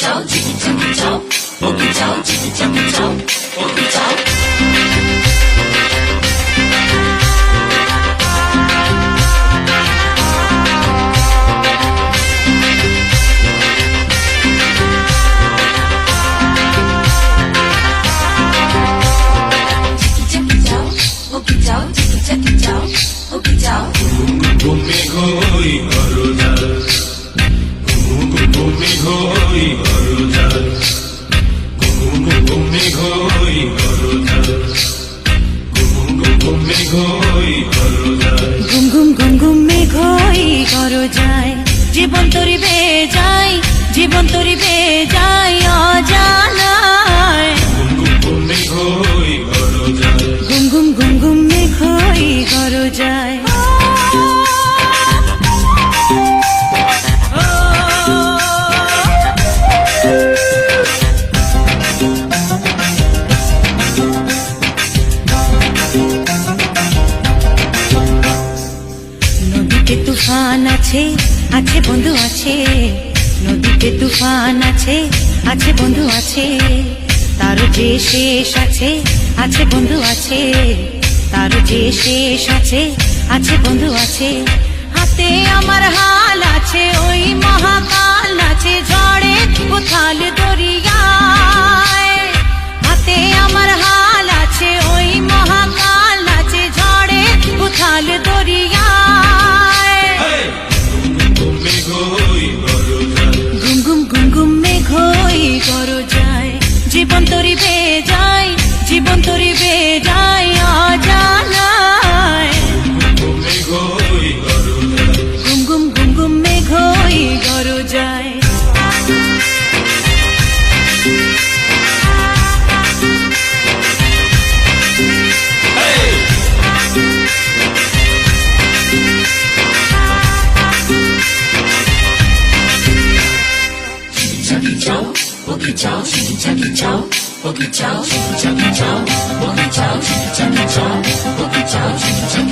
চাও যদি জানতে চাও, ও কি চাও যদি জানতে চাও, ও কি চাও। ঘুমে ঘই করোনা, ঘুমে ঘই করোনা, ঘুমে ঘই করোনা, ঘুমে ঘই করোনা। ঘুম ঘুম ঘুম ঘুম মেঘই করো যায়, জীবন তরি বেয়ে যায়, জীবন তরি বেয়ে যায় অজানায়। ঘুমে ঘই করোনা, ঘুম ঘুম ঘুম ঘুম মেঘই করো যায়। নদীতে তুফান আছে, আছে বন্ধু আছে, নদীতে তুফান আছে, আছে বন্ধু আছে, তার যে শেষ আছে, আছে বন্ধু আছে, তার যে শেষ আছে, আছে বন্ধু আছে। হাতে আমার হাল আছে, ওই মহাকাল আছে, ঝড়ে উথাল দরিয়ায়। হাতে আমার হাল আছে, ওই মহাকাল আছে, ঝড়ে উথাল দরিয়ায়। ঘুমে ঘই করোনা, ঘুম ঘুম ঘুম ঘুম মেঘই করো যায়, জীবন তরি বেয়ে যায়, জীবন তরি বেয়ে যায় অজানায়। ঘুমে ঘই করোনা। ঘুম ঘুম ঘুম ঘুম মেঘই করো যায়। জানতে চাও, ও কি চাও যদি জানতে চাও, ও কি চাও যদি জানতে চাও, ও কি চাও যদি জানতে চাও, ও কি চাও যদি জানতে